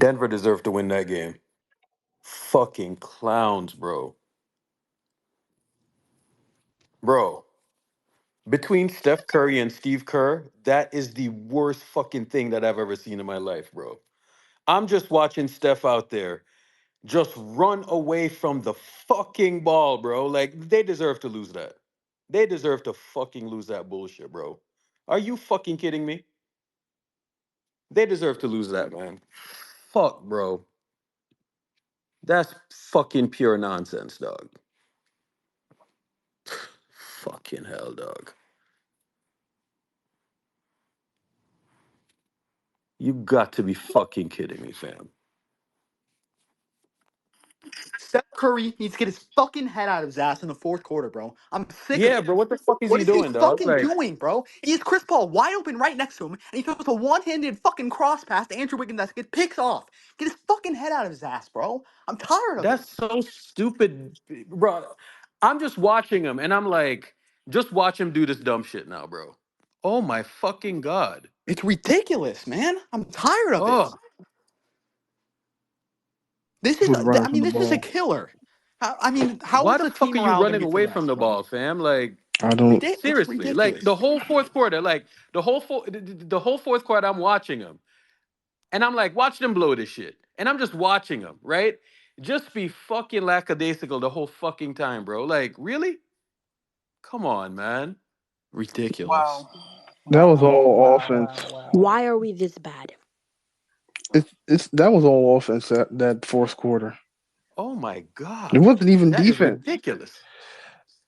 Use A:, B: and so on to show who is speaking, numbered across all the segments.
A: Denver deserved to win that game. Fucking clowns, bro. Bro, between Steph Curry and Steve Kerr, that is the worst fucking thing that I've ever seen in my life, bro. I'm just watching Steph out there just run away from the fucking ball, bro. Like, they deserve to lose that. They deserve to fucking lose that bullshit, bro. Are you fucking kidding me? They deserve to lose that, man. Fuck, bro. That's fucking pure nonsense, dog. Fucking hell, dog. You got to be fucking kidding me, fam.
B: Steph Curry needs to get his fucking head out of his ass in the fourth quarter, bro. I'm sick of
A: Yeah,
B: it.
A: bro, what the fuck is
B: What
A: he
B: is he
A: doing, dog?
B: fucking
A: Like,
B: doing, bro? He has Chris Paul wide open right next to him, and he throws a one-handed fucking cross pass to Andrew Wiggins that gets picks off. Get his fucking head out of his ass, bro. I'm tired of it.
A: that's so stupid, bro. I'm just watching him and I'm like, just watch him do this dumb shit now, bro. Oh my fucking god.
B: It's ridiculous, man. I'm tired of it.
A: Oh,
B: This is,
C: Who's running
B: I
C: from
B: mean,
C: the
B: this is a
C: ball?
B: killer. How is
A: why
B: the
A: the fuck
B: team
A: are you
B: morale going to
A: running
B: be for
A: away
B: the
A: from
B: next
A: the ball,
B: 12?
A: fam? Like,
C: I don't.
B: It's
A: seriously, like the
B: ridiculous.
A: whole fourth quarter, like the whole fourth quarter, I'm watching him, and I'm like, watch them blow this shit, and I'm just watching them, right? Just be fucking lackadaisical the whole fucking time, bro. Like, really? Come on, man.
B: Ridiculous.
D: Wow.
C: That was
D: Wow.
C: all
D: Wow.
C: offense.
D: Wow. Wow.
E: Why are we this bad?
C: It's that was all offense that fourth quarter.
A: Oh my
C: It
A: god,
C: wasn't even
A: that is
C: defense.
A: ridiculous.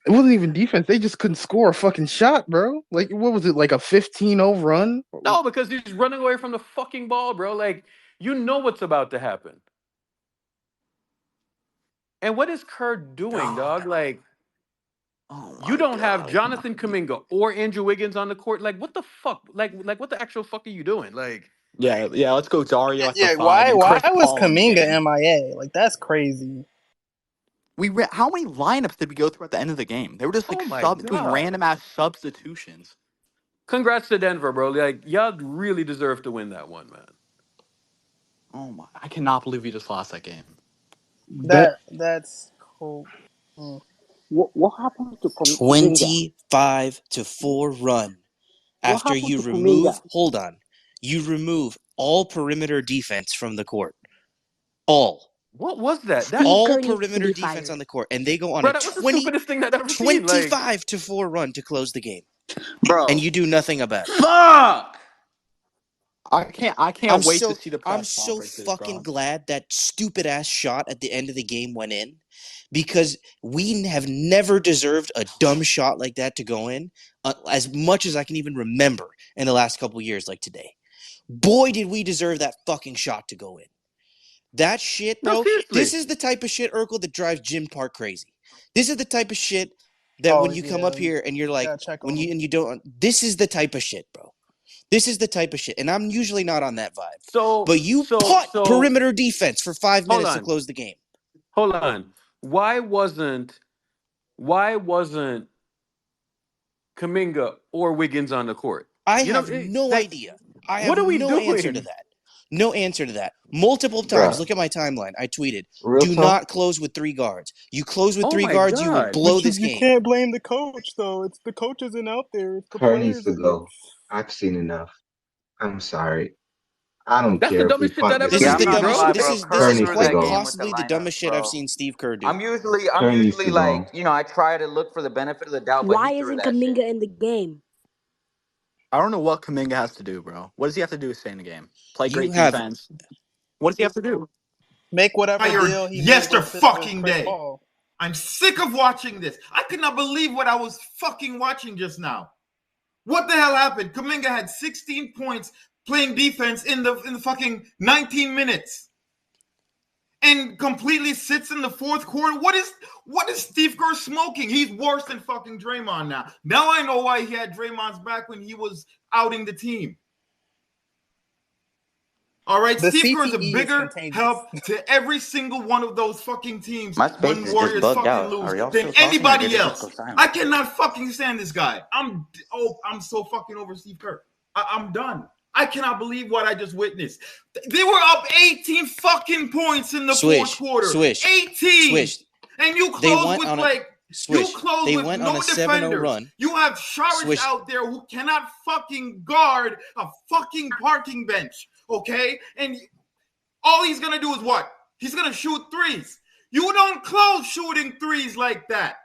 C: It wasn't even defense. They just couldn't score a fucking shot, bro. Like what was it? Like a 15-0 run?
A: No, because he's running away from the fucking ball, bro. Like, you know what's about to happen. And what is Kerr doing, dog? Like,
B: Oh
A: you
B: my
A: don't
B: god,
A: have
B: I cannot
A: Jonathan
B: believe.
A: Kaminga or Andrew Wiggins on the court. Like, what the fuck? Like what the actual fuck are you doing? Like,
B: Yeah. Let's go Dario at the
D: Yeah.
B: 5
D: Why?
B: and
D: Why
B: Chris
D: was
B: Paul in the
D: Kaminga
B: game.
D: MIA? Like that's crazy.
B: How many lineups did we go through at the end of the game? They were just like
A: oh my
B: doing
A: god.
B: random ass substitutions.
A: Congrats to Denver, bro. Like, y'all really deserve to win that one, man.
B: Oh my! I cannot believe we just lost that game.
D: That's cool. Mm.
F: What happened to Kuminga?
G: 25-4 run
F: What
G: after
F: happened
G: you
F: to Kuminga?
G: you remove all perimeter defense from the court. All
A: What was that?
E: Steve
G: all
E: Kerr needs to
G: perimeter
E: be
G: defense
E: fired.
G: on the court, and they go on
A: Bro,
G: a
A: that was the stupidest thing I've ever seen. Like,
G: 25-4 run to close the game,
H: Bro.
G: and you do nothing about it.
H: Fuck!
B: I can't wait to see the press
G: I'm so
B: conferences,
G: fucking
B: bro.
G: glad that stupid ass shot at the end of the game went in, because we have never deserved a dumb shot like that to go in, as much as I can even remember in the last couple years, like today. Boy, did we deserve that fucking shot to go in. That shit,
A: no,
G: bro.
A: seriously.
G: This is the type of shit, Urkel, that drives Jim Park crazy. This is the type of shit that
D: Oh,
G: when you come up here and you're like,
D: gotta check
G: when
D: on
G: you
D: him.
G: and you don't. This is the type of shit, bro. This is the type of shit, and I'm usually not on that vibe.
A: So,
G: But you punt perimeter defense for 5
A: hold
G: minutes to
A: on.
G: close the game.
A: Hold on. Why wasn't Kaminga or Wiggins on the court?
G: I
A: You know,
G: have no idea. I
A: what
G: have
A: are we
G: no answer to
A: doing?
G: that. No answer to that. Multiple times.
H: Bruh.
G: Look at my timeline. I tweeted,
H: Real
G: do
H: talk.
G: not close with 3 guards. You close with
A: Oh
G: 3
A: my
G: guards, you will
A: God.
G: blow
D: But
G: this
D: you
G: game.
D: can't blame the coach though. It's the coach isn't out there. It's the
H: Kerr needs
D: players.
H: to go. I've seen enough. I'm sorry. I don't
A: That's the
H: care if we
A: dumbest shit
H: punt
A: that I've
H: this
A: ever
G: This is
H: game.
G: the
A: seen,
H: Next
G: dumbest.
A: bro.
G: This
H: shit.
G: is
H: Kerr needs to
G: quite
H: go.
G: possibly the dumbest shit I've seen Steve Kerr do.
H: Kerr needs
I: usually
H: to
I: like,
H: go.
I: I try to look for the benefit of the doubt, but he
E: Why
I: threw
E: isn't
I: that shit.
E: Kaminga in the game?
B: I don't know what Kaminga has to do, bro. What does he have to do to stay in the game? Play
G: You
B: great
G: have
B: defense. What does he have to do?
D: Make whatever
J: Fired
D: deal he made
J: yesterday.
D: with Chris Paul.
J: I'm sick of watching this. I could not believe what I was fucking watching just now. What the hell happened? Kuminga had 16 points playing defense in the fucking 19 minutes. And completely sits in the fourth quarter. What is Steve Kerr smoking? He's worse than fucking Draymond now. Now I know why he had Draymond's back when he was outing the team. All right,
D: The
J: Steve Kerr is a
D: CTE is
J: bigger
D: contagious.
J: help to every single one of those fucking teams
I: My space
J: when
I: is just
J: Warriors
I: bugged
J: fucking
I: out.
J: lose
I: Are y'all
J: than
I: still talking, or
J: anybody
I: did it just
J: else.
I: go silent?
J: I cannot fucking stand this guy. I'm so fucking over Steve Kerr. I'm done. I cannot believe what I just witnessed. They were up 18 fucking points in the fourth quarter. 18. And you close with like you close with no defenders. Run. You have Saric out there who cannot fucking guard a fucking parking bench. Okay, and all he's gonna do is what? He's gonna shoot threes. You don't close shooting threes like that.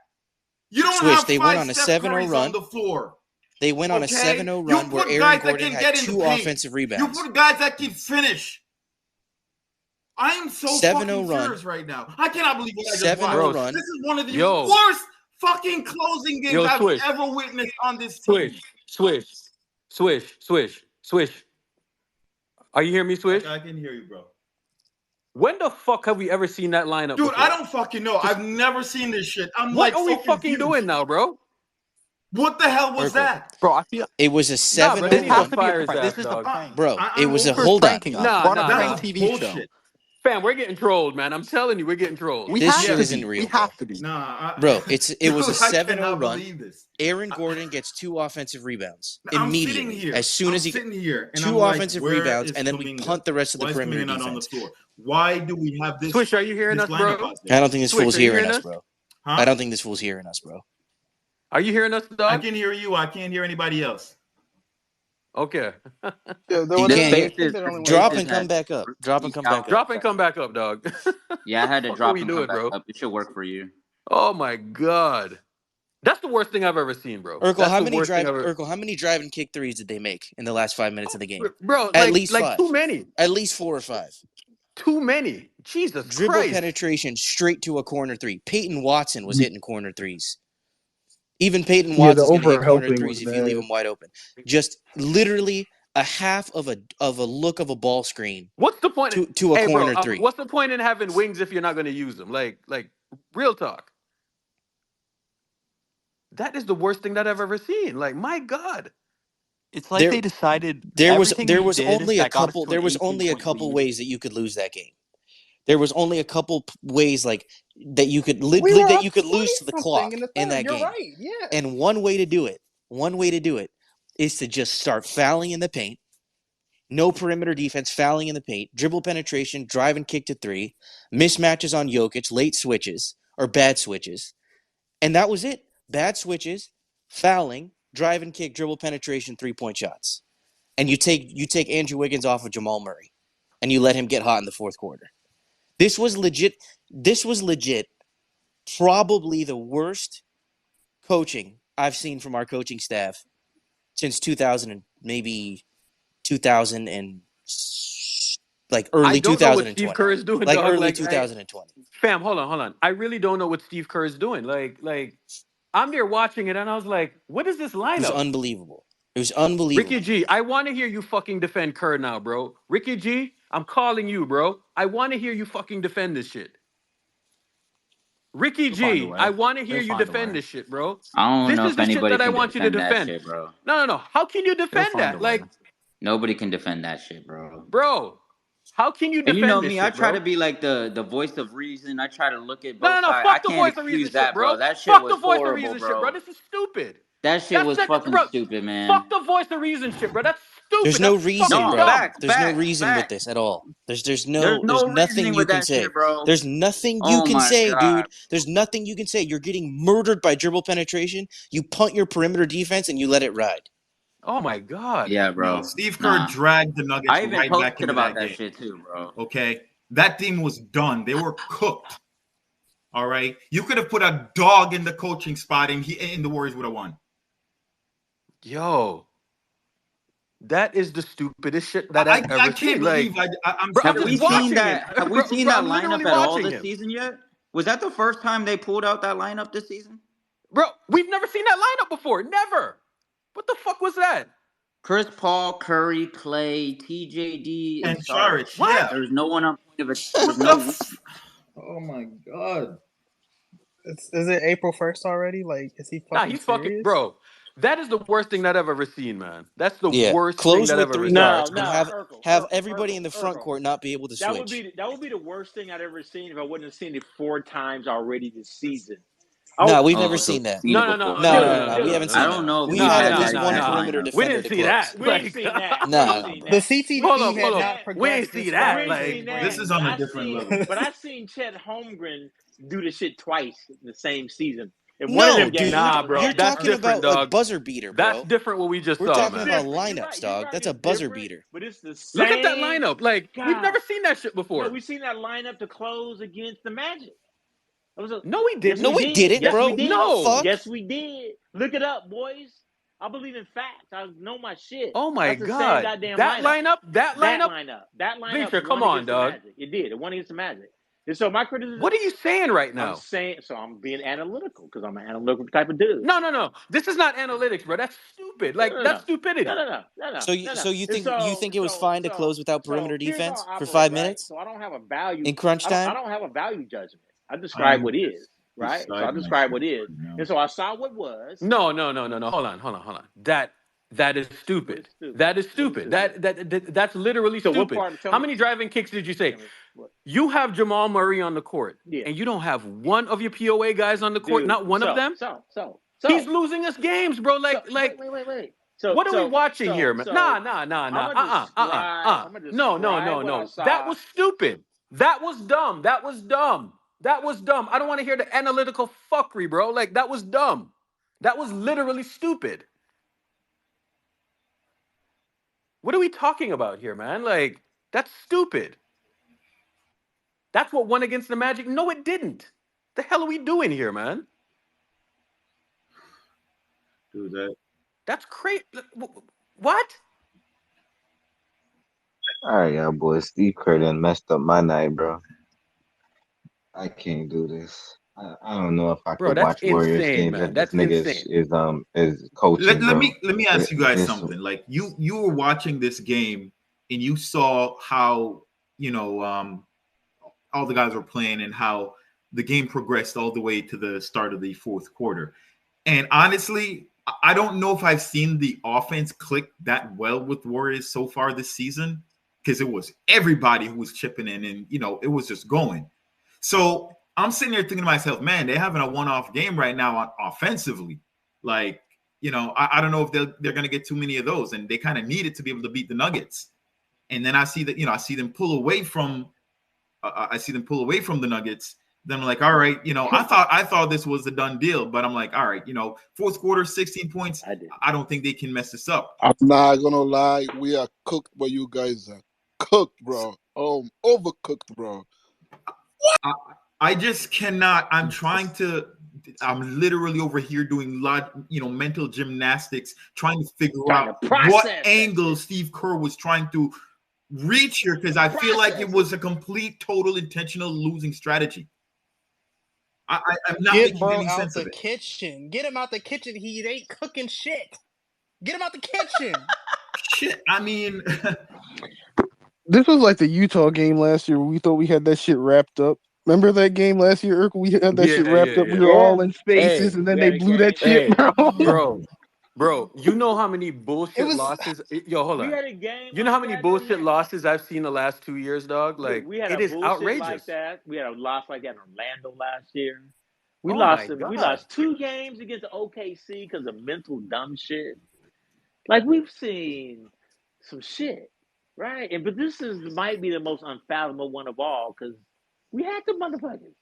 J: You don't have
G: they went on a 7-0 run
J: on the floor.
G: They went on a 7-0 run where Aaron Gordon had 2 offensive rebounds.
J: You put guys that can finish. I am so fucking serious right now. I cannot believe what I just watched. Run. This is one of the worst fucking closing games I've ever witnessed on this team.
A: Swish. Are you hearing me, Swish?
J: I can hear you, bro.
A: When the fuck have we ever seen that lineup
J: Dude,
A: before?
J: I don't fucking know. I've never seen this shit.
A: What are we fucking doing now, bro?
J: What the hell was that?
B: Bro, I feel
G: it was a 7-0
B: run.
J: This is
B: the prank.
G: Bro, it was a hold up.
B: That's TV show.
A: Fam, we're getting trolled, man. I'm telling you, we're getting trolled.
G: This shit isn't real.
B: We have to be.
G: Bro, it was a 7-0 run. Aaron Gordon gets 2 offensive rebounds immediately. As soon as he
J: sitting here,
G: 2 offensive rebounds, and then we punt the rest of the perimeter defense.
J: On the floor? Why do we have this?
A: Swish, are you hearing us, bro?
G: I don't think this fool's hearing us, bro. I don't think this fool's hearing us, bro.
A: Are you hearing us, dog?
J: I can hear you. I can't hear anybody else.
A: Okay.
G: Drop and come back up. Drop and come back up.
A: Drop and come back up, dog.
I: Yeah, I had to drop and come back up. It should work for you.
A: Oh my god. That's the worst thing I've ever seen, bro.
G: Urkel, how many drive and kick threes did they make in the last 5 minutes of the game?
A: Bro,
G: at least 5.
A: Too many.
G: At least 4 or 5.
A: Too many. Jesus
G: Dribble
A: Christ.
G: penetration straight to a corner 3. Peyton Watson was hitting corner 3s. Even Peyton Watson's going to hit corner 3s if you leave him wide open. Just literally a half of a look of a ball screen.
A: What's the point
G: to a corner 3?
A: What's the point in having wings if you're not going to use them? Like real talk. That is the worst thing that I've ever seen. Like, my God.
B: It's like they decided
G: there was only a couple ways that you could lose that game. There was only a couple ways like that you could lose to the clock in that game.
C: Right, yeah.
G: And one way to do it is to just start fouling in the paint. No perimeter defense, fouling in the paint, dribble penetration, drive and kick to 3, mismatches on Jokic, late switches or bad switches. And that was it. Bad switches, fouling, drive and kick, dribble penetration, 3-point shots. And you take Andrew Wiggins off of Jamal Murray and you let him get hot in the fourth quarter. This was legit probably the worst coaching I've seen from our coaching staff since 2000 and maybe 2000 and like early 2020. I don't know what
A: Steve Kerr is doing,
G: like
A: dog.
G: early 2020.
A: Fam, hold on. I really don't know what Steve Kerr is doing. Like I'm there watching it and I was like, what is this lineup?
G: It was unbelievable.
A: Ricky G, I want to hear you fucking defend Kerr now, bro. Ricky G, I'm calling you, bro. I want to hear you fucking defend this shit. Ricky G, I want to hear you defend this shit, bro.
I: I don't know if anybody
A: that I want you to defend.
I: That shit, bro.
A: No. How can you defend that? Like,
I: nobody can defend that shit, bro.
A: How can you defend
I: and you know
A: this
I: me,
A: shit,
I: I try
A: bro?
I: to be like the voice of reason. I try to look at both sides.
A: Fuck the voice of reason shit, bro.
I: That shit
A: was
I: horrible,
A: the voice of reason shit, bro. This is stupid.
I: That shit was fucking stupid, man.
A: Fuck the voice of reason shit, bro. That's stupid.
G: There's no reason, bro. There's no reason
I: with
G: this at all. There's nothing you can say.
I: Shit, bro.
G: There's nothing you can say, dude. There's nothing you can say. You're getting murdered by dribble penetration. You punt your perimeter defense and you let it ride.
A: Oh my God.
I: Yeah, bro.
J: Steve Kerr dragged the Nuggets
I: I even
J: right
I: posted
J: back into
I: about
J: that
I: that
J: game.
I: shit too, bro.
J: Okay, that team was done. They were cooked. All right, you could have put a dog in the coaching spot, and the Warriors would have won.
A: Yo, that is the stupidest shit that I've ever seen.
J: Have
I: we seen that lineup at all this season yet? Was that the first time they pulled out that lineup this season?
A: Bro, we've never seen that lineup before. Never. What the fuck was that?
I: Chris Paul, Curry, Clay, TJD,
J: and Saric.
I: Yeah, there's no one on point of it.
J: Oh my God.
D: Is it April 1st already? Like, is he fucking
A: he's
D: serious?
A: fucking, bro. That is the worst thing that I've ever seen, man. That's the worst
G: Close
A: thing that I've ever seen.
G: Have everybody in the front court not be able to switch.
K: That would be the worst thing I'd ever seen if I wouldn't have seen it 4 times already this season.
G: No, we've never seen that.
I: Seen it
A: No,
I: before.
G: No. We haven't seen
I: I
G: that.
I: don't know if
G: We've
I: we've
G: had
I: had
G: at least
I: that
G: one
I: exact
G: perimeter
I: lineup.
A: We
G: defender
A: didn't
G: to
A: see
G: close.
A: that.
K: We ain't seen that.
G: No.
D: The CTE
A: Hold up,
D: had
A: hold
D: not
A: up. We ain't
D: progressed
A: see
D: this
A: that.
D: far.
K: We ain't seen that.
J: This is on
K: But
J: a different level.
K: But I seen Chet Holmgren do the shit twice in the same season. In one of
G: No,
K: them games,
G: dude.
A: Nah, bro.
G: You're
A: That's
G: talking
A: different,
G: about a
A: dog.
G: buzzer beater,
A: That's
G: bro.
A: different what we just
G: We're
A: saw,
G: talking
A: man.
G: about
K: different.
G: lineups,
K: You're
G: dog.
K: right,
G: That's a
K: it's
G: buzzer
K: different,
G: beater.
K: but it's the same.
A: Look at that lineup. Like, we've never seen that shit before.
K: No, we seen that lineup to close against the Magic.
A: No, we didn't.
G: No, we didn't,
K: yes,
G: bro.
K: we did.
A: No.
K: Yes, we did. Look it up, boys. I believe in facts. I know my shit.
A: Oh my
K: That's the same
A: God.
K: goddamn
A: That lineup.
K: That lineup
A: Bleacher,
K: won
A: come on,
K: against the
A: dog.
K: Magic. It did. It won against the Magic. And so my criticism.
A: What are you saying right now?
K: I'm saying, so I'm being analytical because I'm an analytical type of dude.
A: No. This is not analytics, bro. That's stupid. Like, that's stupidity.
K: No.
G: So you think it was fine to close without perimeter defense for 5 minutes?
K: So I don't have a value
G: in crunch time.
K: I don't have a value judgment. I describe what is. Right? So I describe what is. And so I saw what was.
A: No. Hold on. That is stupid. That is stupid. That's literally stupid. How many driving kicks did you say? You have Jamal Murray on the court, and you don't have one of your POA guys on the court, not one of them?
K: So
A: he's losing us games, bro.
K: Wait. So
A: what are we watching here, man? Nah. No. That was stupid. That was dumb. I don't want to hear the analytical fuckery, bro. Like, that was dumb. That was literally stupid. What are we talking about here, man? Like, that's stupid. That's what won against the Magic. No, it didn't. The hell are we doing here, man?
J: Dude,
A: that's crazy. What?
H: All right, y'all boys. Steve Kerr done messed up my night, bro. I can't do this. I don't know if I could watch Warriors games.
A: Man.
H: This nigga is coaching.
J: Let me ask you guys something. Like, you were watching this game and you saw how all the guys were playing and how the game progressed all the way to the start of the fourth quarter. And honestly, I don't know if I've seen the offense click that well with Warriors so far this season, because it was everybody who was chipping in and, it was just going. So I'm sitting there thinking to myself, man, they're having a one-off game right now offensively. Like, I don't know if they're going to get too many of those, and they kind of need it to be able to beat the Nuggets. And then I see that, I see them pull away from the Nuggets. Then I'm like, all right, I thought this was a done deal, but I'm like, all right, fourth quarter, 16 points. I don't think they can mess this up.
L: I'm not gonna lie, we are cooked, but you guys are cooked, bro. Overcooked, bro.
J: I just cannot. I'm literally over here doing mental gymnastics, trying to figure out what angle Steve Kerr was trying to reach here, because I feel like it was a complete, total, intentional losing strategy. I'm not making any sense of it.
D: Kitchen. Get him out the kitchen. He ain't cooking shit. Get him out the kitchen.
J: Shit. I mean,
C: this was like the Utah game last year. We thought we had that shit wrapped up. Remember that game last year, Urkel? We had that shit wrapped up. We were all in spaces, and then they blew that shit,
A: Bro, you know how many bullshit losses? Yo, hold on. You know how many bullshit losses I've seen the last 2 years, dog? Like, it is outrageous.
K: Like that. We had a loss like that in Orlando last year. We lost 2 games against the OKC because of mental dumb shit. Like, we've seen some shit, right? But this might be the most unfathomable one of all, because we had the motherfuckers.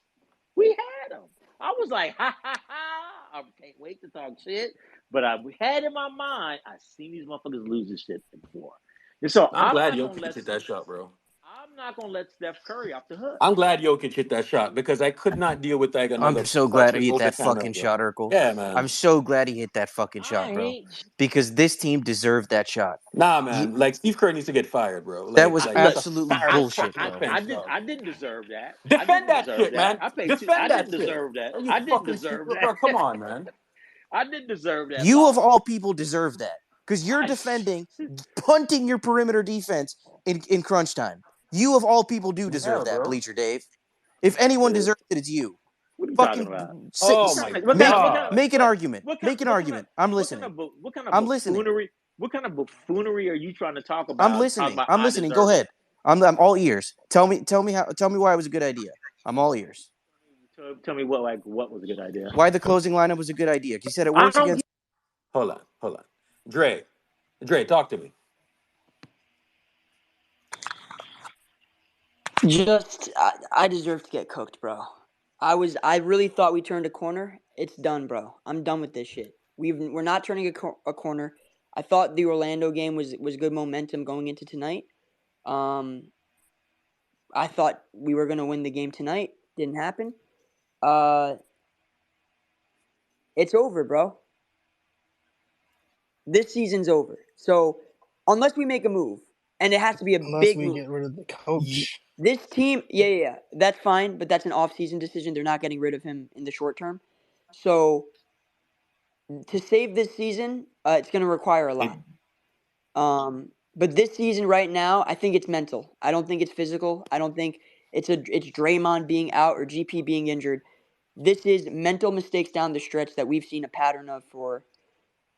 K: We had them. I was like, ha, ha, ha. I can't wait to talk shit. But I had in my mind, I've seen these motherfuckers lose this shit before. And so
A: I'm glad Jokic hit that shot, bro.
K: I'm not going to let Steph Curry off the hook.
A: I'm glad Jokic hit that shot, because I could not deal with that.
G: I'm so glad he hit that fucking shot, Urkel.
A: Yeah, man.
G: I'm so glad he hit that fucking shot, bro. Because this team deserved that shot.
A: Nah, man. Like, Steve Kerr needs to get fired, bro.
G: That was absolutely bullshit, bro.
K: I didn't deserve that.
A: Defend that shit, man.
K: I didn't deserve that. I didn't deserve that.
A: Bro, come on, man.
K: I didn't deserve that.
G: You of all people deserve that, because you're defending, punting your perimeter defense in crunch time. You of all people do deserve that, Bleacher Dave. If anyone deserves it, it's you.
K: What are you talking about?
G: Make an argument. Make an argument. I'm listening. I'm listening.
K: What kind of buffoonery are you trying to talk about?
G: I'm listening. I'm listening. Go ahead. I'm all ears. Tell me why it was a good idea. I'm all ears.
K: Tell me what was a good idea.
G: Why the closing lineup was a good idea? You said it works against.
A: Hold on. Dre, talk to me.
M: I deserve to get cooked, bro. I really thought we turned a corner. It's done, bro. I'm done with this shit. We're not turning a corner. I thought the Orlando game was good momentum going into tonight. I thought we were gonna win the game tonight. Didn't happen. It's over, bro. This season's over. So unless we make a move, and it has to be big move.
D: Get rid of the coach.
M: This team, yeah, that's fine, but that's an off-season decision. They're not getting rid of him in the short term. So to save this season, it's going to require a lot. But this season right now, I think it's mental. I don't think it's physical. I don't think it's Draymond being out or GP being injured. This is mental mistakes down the stretch that we've seen a pattern of for.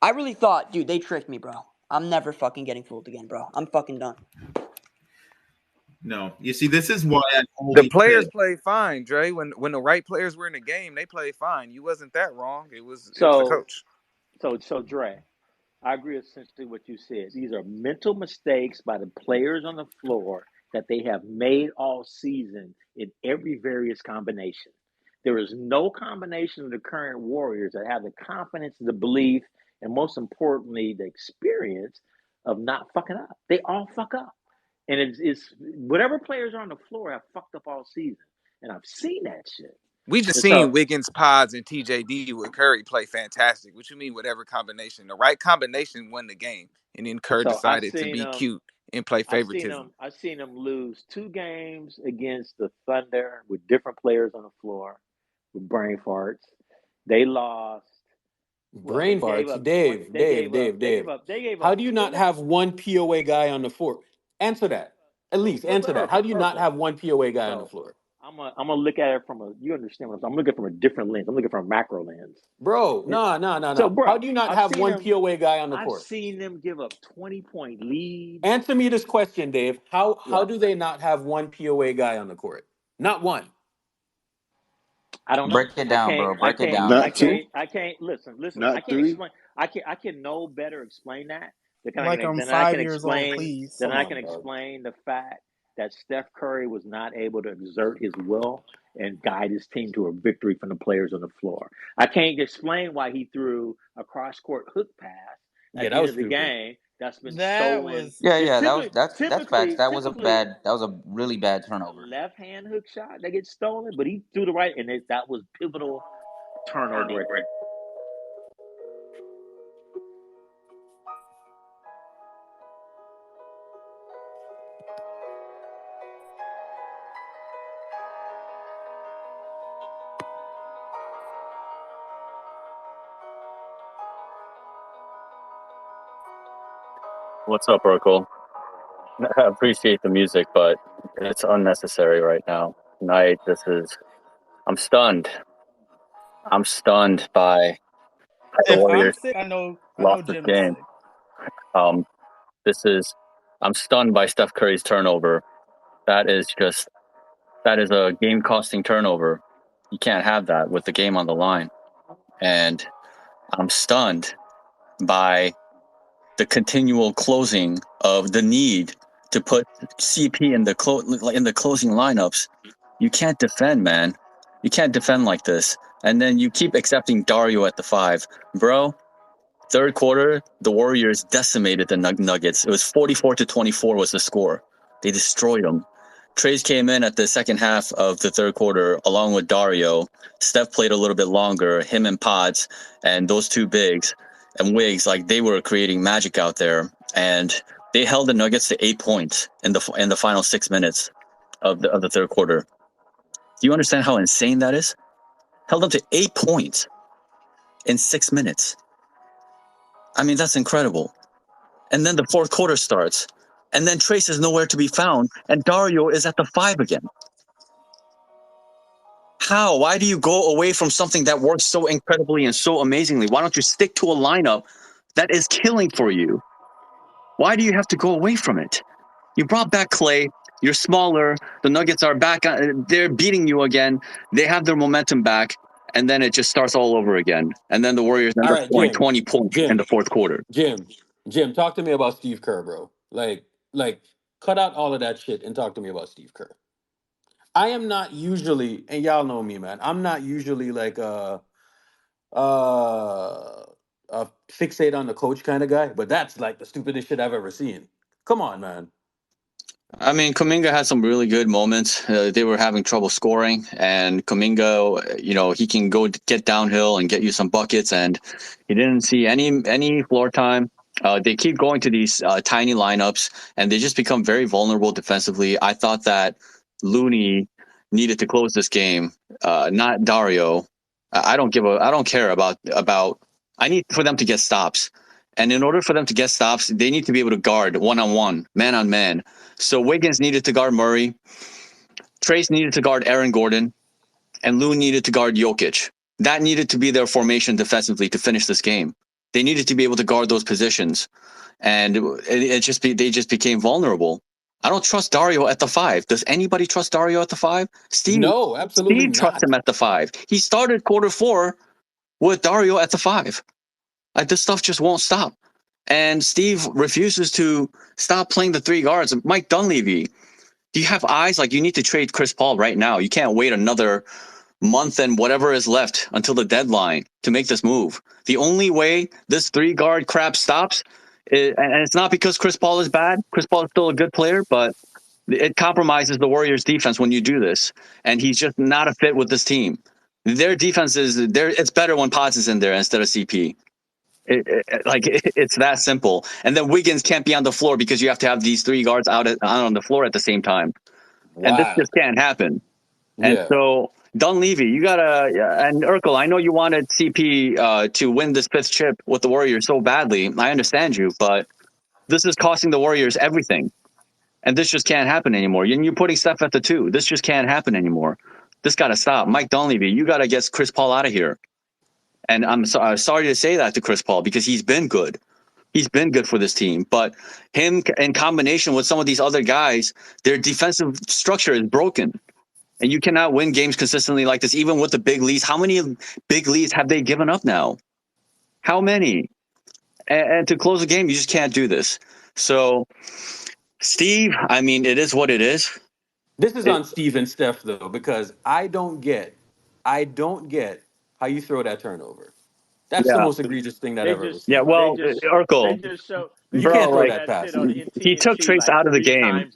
M: I really thought, dude, they tricked me, bro. I'm never fucking getting fooled again, bro. I'm fucking done.
J: No, you see, this is why
N: the players played fine, Dre. When the right players were in the game, they played fine. You wasn't that wrong. It was the coach.
K: So Dre, I agree essentially what you said. These are mental mistakes by the players on the floor that they have made all season in every various combination. There is no combination of the current Warriors that have the confidence, the belief, and most importantly, the experience of not fucking up. They all fuck up. And it's whatever players are on the floor have fucked up all season. And I've seen that shit.
N: We just seen Wiggins, Pods, and TJD with Curry play fantastic. What you mean whatever combination? The right combination won the game. And then Kerr decided to be cute and play favoritism.
K: I've seen them lose 2 games against the Thunder with different players on the floor with brain farts. They lost.
A: Brain farts? Dave. How do you not have one POA guy on the floor? Answer that. At least answer that. How do you not have one POA guy on the floor?
K: I'm gonna look at it you understand what I'm looking from a different lens. I'm looking from a macro lens.
A: Bro, no. So, bro, how do you not have one POA guy on the court?
K: I've seen them give up 20-point leads.
A: Answer me this question, Dave. How do they not have one POA guy on the court? Not one.
K: I don't know.
I: Break it down, bro. Break it down.
L: Not two.
K: I can't listen.
L: Not
K: I can't
L: three.
K: explain. I can no better explain that.
D: Like I'm 5 years old, please.
K: Then I can explain the fact that Steph Curry was not able to exert his will and guide his team to a victory from the players on the floor. I can't explain why he threw a cross-court hook pass at the end of the game that's been stolen.
I: That's facts. That was a really bad turnover.
K: Left-hand hook shot that gets stolen, but he threw the right, and that was pivotal turnover.
O: What's up, Urkel? I appreciate the music, but it's unnecessary right now. Tonight, I'm stunned. I'm stunned by the Warriors lost this game. I'm stunned by Steph Curry's turnover. That is a game-costing turnover. You can't have that with the game on the line. And I'm stunned by the continual closing of the need to put CP in the closing lineups. You can't defend, man. You can't defend like this. And then you keep accepting Dario at the 5. Bro, third quarter, the Warriors decimated the Nuggets. It was 44-24 was the score. They destroyed them. Trades came in at the second half of the third quarter along with Dario. Steph played a little bit longer, him and Pods, and those 2 bigs. And Wiggs, like they were creating magic out there, and they held the Nuggets to 8 points in the final 6 minutes of the third quarter. Do you understand how insane that is? Held them to 8 points in 6 minutes. I mean, that's incredible. And then the fourth quarter starts, and then Trace is nowhere to be found, and Dario is at the 5 again. How? Why do you go away from something that works so incredibly and so amazingly? Why don't you stick to a lineup that is killing for you? Why do you have to go away from it? You brought back Clay. You're smaller. The Nuggets are back. They're beating you again. They have their momentum back. And then it just starts all over again. And then the Warriors end
A: All
O: up
A: right,
O: scoring
A: Jim.
O: 20 points in
A: Jim.
O: the fourth quarter.
A: Jim, talk to me about Steve Kerr, bro. Like, cut out all of that shit and talk to me about Steve Kerr. I am not usually, and y'all know me, man. I'm not usually like a fixate on the coach kind of guy, but that's like the stupidest shit I've ever seen. Come on, man.
O: I mean, Kuminga had some really good moments. They were having trouble scoring, and Kuminga, he can go get downhill and get you some buckets, and he didn't see any floor time. They keep going to these tiny lineups, and they just become very vulnerable defensively. I thought that Looney needed to close this game, not Dario. I don't care about. I need for them to get stops, and in order for them to get stops, they need to be able to guard one-on-one, man-on-man. So Wiggins needed to guard Murray, Trace needed to guard Aaron Gordon, and Lou needed to guard Jokic. That needed to be their formation defensively to finish this game. They needed to be able to guard those positions, and they just became vulnerable. I don't trust Dario at the 5. Does anybody trust Dario at the 5?
A: No, absolutely
O: Steve trusts
A: not.
O: him at the 5. He started quarter 4 with Dario at the 5. This stuff just won't stop. And Steve refuses to stop playing the 3 guards. Mike Dunleavy, do you have eyes? Like, you need to trade Chris Paul right now. You can't wait another month and whatever is left until the deadline to make this move. The only way this 3-guard crap stops, and it's not because Chris Paul is bad. Chris Paul is still a good player, but it compromises the Warriors' defense when you do this. And he's just not a fit with this team. Their defense it's better when Potts is in there instead of CP. It's that simple. And then Wiggins can't be on the floor because you have to have these 3 guards out on the floor at the same time.
A: Wow.
O: And this just can't happen.
A: Yeah.
O: And so Dunleavy, you gotta, and Urkel, I know you wanted CP to win this 5th chip with the Warriors so badly. I understand you, but this is costing the Warriors everything. And this just can't happen anymore. And you're putting Steph at the 2. This just can't happen anymore. This got to stop. Mike Dunleavy, you got to get Chris Paul out of here. And I'm sorry to say that to Chris Paul because he's been good. He's been good for this team. But him in combination with some of these other guys, their defensive structure is broken. And you cannot win games consistently like this, even with the big leads. How many big leads have they given up now? How many? And to close the game, you just can't do this. So, Steve, I mean, it is what it is.
A: This is on Steve and Steph, though, because I don't get how you throw that turnover. That's the most egregious thing that I've ever seen.
O: Yeah, well, Urkel,
A: you can't throw that pass.
O: He took Trace out of the game.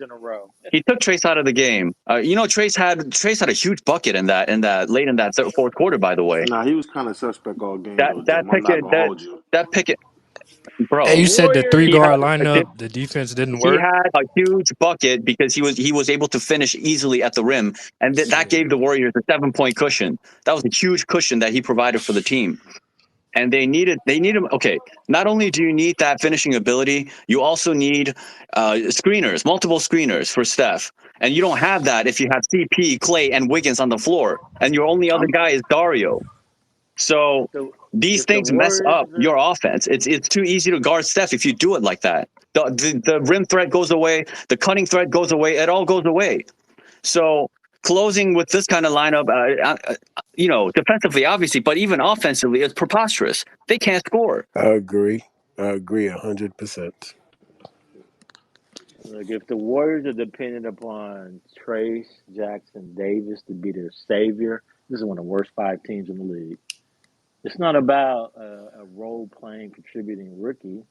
O: He took Trace out of the game. Trace had a huge bucket in that late in that fourth quarter. By the way,
L: Nah, he was kind of suspect all game.
O: That picket, bro.
P: Hey, you said the 3-guard lineup, the defense didn't work.
O: He had a huge bucket because he was able to finish easily at the rim, and that gave the Warriors a 7-point cushion. That was a huge cushion that he provided for the team. And they needed him. Okay, not only do you need that finishing ability, you also need screeners, multiple screeners for Steph. And you don't have that if you have CP, Clay, and Wiggins on the floor, and your only other guy is Dario. So these things mess up your offense. It's too easy to guard Steph if you do it like that. The rim threat goes away, the cutting threat goes away, it all goes away. So closing with this kind of lineup, defensively, obviously, but even offensively, it's preposterous. They can't score.
Q: I agree 100%.
K: Look, if the Warriors are dependent upon Trace Jackson Davis to be their savior, this is one of the worst 5 teams in the league. It's not about a role-playing, contributing rookie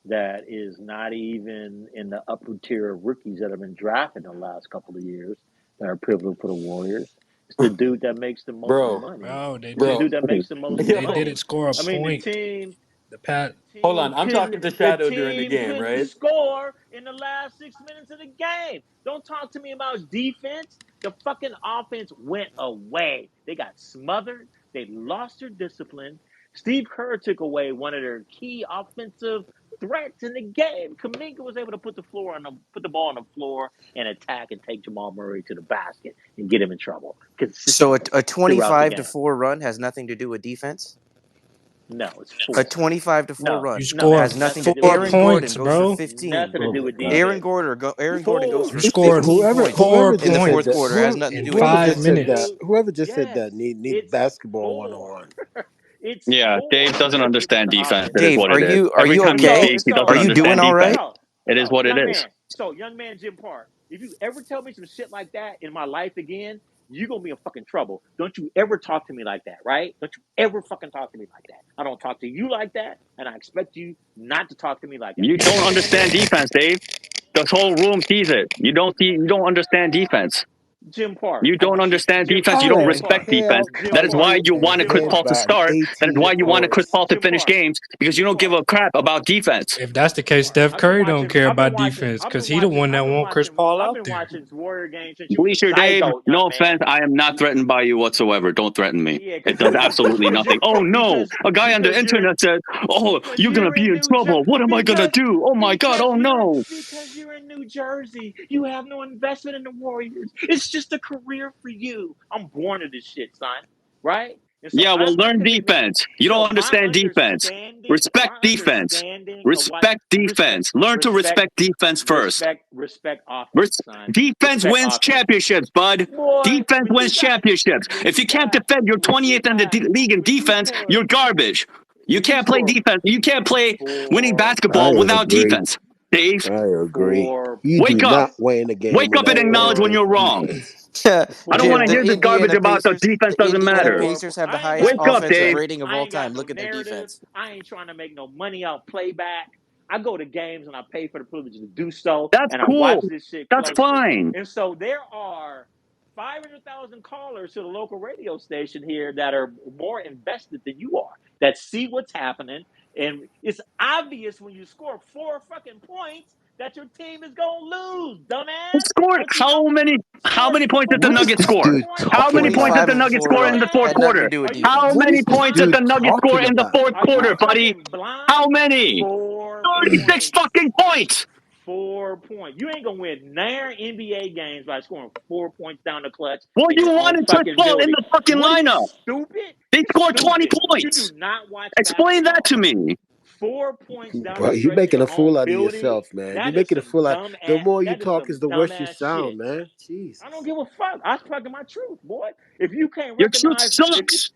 K: that is not even in the upper tier of rookies that have been drafted in the last couple of years that are pivotal for the Warriors. It's the dude that makes the most money. It's the dude that makes the most money.
P: They didn't score a point.
K: The team.
A: Hold on, I'm talking to Shadow during the game, right?
K: Score in the last 6 minutes of the game. Don't talk to me about defense. The fucking offense went away. They got smothered. They lost their discipline. Steve Kerr took away one of their key offensive threats in the game. Kuminga was able to put the ball on the floor and attack and take Jamal Murray to the basket and get him in trouble.
G: So a 25-4 run has nothing to do with defense?
K: No, it's 4.
G: A 25-4 run.
P: You scored
G: has nothing to do.
P: 4
G: Aaron Gordon
P: points,
G: goes
P: bro.
G: for 15.
K: Nothing to do with defense.
G: Aaron Gordon goes for
P: You scored
G: 15 points
P: four
G: in the fourth
P: points
G: quarter. It has nothing to
P: in
G: do with
P: 5
G: defense.
P: minutes.
Q: Whoever just said
K: Yes,
Q: that need
K: it's
Q: basketball
K: 4.
Q: 101.
K: It's
O: Yeah,
K: 4.
O: Dave doesn't understand defense. It is
G: Dave,
O: what
G: are
O: it is.
G: you
O: Every time he
G: okay?
O: speaks, he doesn't
G: Are you doing
O: understand
G: all right?
O: defense. It is what it is.
K: Young man Jim Park, if you ever tell me some shit like that in my life again, you're going to be in fucking trouble. Don't you ever talk to me like that, right? Don't you ever fucking talk to me like that. I don't talk to you like that, and I expect you not to talk to me like that.
O: You don't understand defense, Dave. This whole room sees it. You don't understand defense.
K: Jim Park.
O: You don't understand defense. You
Q: How
O: don't
Q: the
O: respect defense.
Q: hell
O: That is
Q: are
O: why
Q: you
O: you wanted Chris
Q: ahead
O: Paul to
Q: by
O: start. That is
Q: 18
O: why you wanted Chris
Q: points?
O: Paul to finish games, because you don't give a crap about defense.
P: If that's the case, Steph Curry don't care about defense because he the one that want Chris Paul out there.
K: I've been watching Warrior games since you was
O: Bleacher
K: a
O: Dave,
K: zygote,
O: no
K: young
O: offense,
K: man.
O: I am not threatened by you whatsoever. Don't threaten me.
K: Yeah,
O: It does absolutely nothing. Oh no, a guy on the internet said, "Oh, you're gonna be in trouble. What am I gonna do? Oh my God, oh no."
K: Because you're in New Jersey, you have no investment in the Warriors. It's just a career for you. I'm born to this shit, son. Right? So
O: yeah, well, learn defense. You don't understand defense. Respect defense. Respect defense. Learn to respect defense first.
K: Respect offense, son.
O: Defense wins championships, bud. Defense wins championships. If you can't defend, you're 28th in the league in defense, you're garbage. You can't play defense. You can't play winning basketball without defense. Dave,
Q: I agree. You
O: wake
Q: do
O: up.
Q: not win a game.
O: Wake up and acknowledge when you're wrong. I don't want to hear this garbage about the defense doesn't matter.
G: Pacers have the highest offensive rating of all time. Look at their defense.
K: I ain't trying to make no money out playback. I go to games and I pay for the privilege to do so.
O: That's
K: and
O: cool.
K: I watch this shit
O: That's fine.
K: And so there are 500,000 callers to the local radio station here that are more invested than you are, that see what's happening. And it's obvious when you score 4 fucking points that your team is gonna lose, dumbass.
O: Scored how many points did the Nuggets score? How many points did the Nuggets score in the fourth quarter? How many points did the Nuggets score in the fourth quarter, buddy? How many? 36 fucking points.
K: 4 points. You ain't gonna win 9 NBA games by scoring 4 points down the clutch.
O: Well, you wanted Chris Paul in the fucking lineup.
K: Stupid.
O: They scored 20 points.
K: You do not watch.
O: Explain that to me.
K: 4 points down.
Q: But you're making a fool out of yourself, man. You're making a fool out. The more you talk, is the worse you sound, man. Jeez.
K: I don't give a fuck. I'm talking my truth, boy. If you can't
O: recognize, your truth sucks.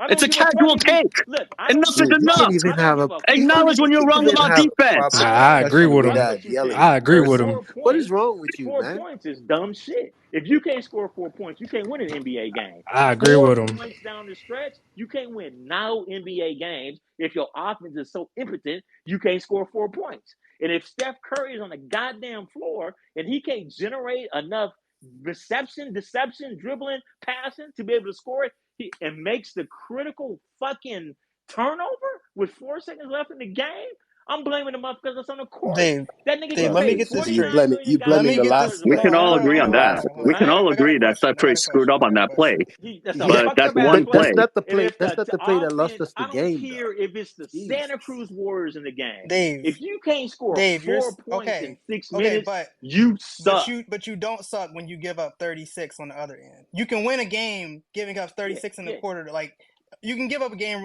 O: It's a casual take.
K: Look,
O: enough is enough. Acknowledge when you're wrong about defense.
P: I agree with him. I agree with him.
Q: What is wrong with you, man?
K: 4 points is dumb shit. If you can't score 4 points, you can't win an NBA game.
P: I agree with him.
K: 4 points down the stretch, you can't win no NBA games. If your offense is so impotent, you can't score 4 points. And if Steph Curry is on the goddamn floor and he can't generate enough reception, deception, dribbling, passing to be able to score it, and makes the critical fucking turnover with 4 seconds left in the game, I'm blaming him up because it's on the court.
D: Dave,
K: that nigga
D: Dave, let me get this straight.
Q: You blaming the last.
O: We can all agree on that. We can all agree that Steph Curry screwed up on that play. But that's one play.
Q: That's not the play. That's not the play that lost us the game.
K: I don't care if it's the Santa Cruz Warriors in the game.
D: Dave,
K: if you can't score 4 points in 6 minutes,
D: but
K: you suck.
D: But you don't suck when you give up 36 on the other end. You can win a game giving up 36 in the quarter. Like, you can give up a game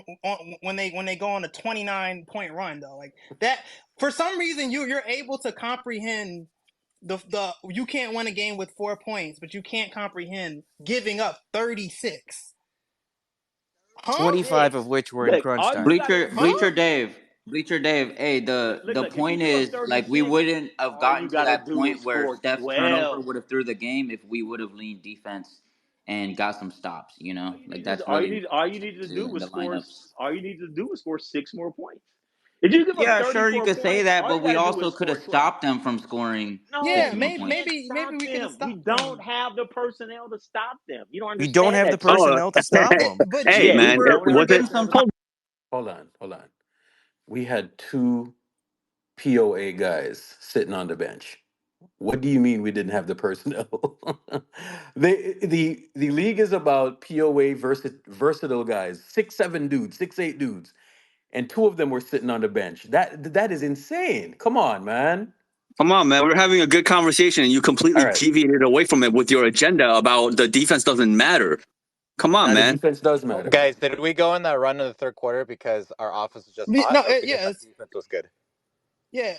D: when they go on a 29-point run, though. Like that, for some reason, you're able to comprehend the you can't win a game with 4 points, but you can't comprehend giving up 36.
G: 25 of which were in crunch time.
I: Bleacher Dave. Hey, the point is, like, we wouldn't have gotten to that point where Steph's turnover would have threw the game if we would have leaned defense and got some stops, you know? Like, that's
K: all you needed to do was score 6 more points. If you give up
I: sure, you could say that, but we also could have stopped them from scoring.
D: Maybe we could have stopped them.
K: We don't have the personnel to stop them. You don't understand.
G: You don't have the personnel to stop them.
O: Hey, man,
A: Hold on. We had 2 POA guys sitting on the bench. What do you mean we didn't have the personnel? The league is about POA versatile guys, 6'7" dudes, 6'8" dudes, and 2 of them were sitting on the bench. That is insane. Come on, man.
O: We're having a good conversation, and you completely deviated away from it with your agenda about the defense doesn't matter. Come on,
A: Now the
O: man.
A: defense does matter.
R: Guys, did we go in that run in the third quarter because our offense was just hot,
D: No,
R: or because
D: yeah,
R: our defense was good?
D: yeah.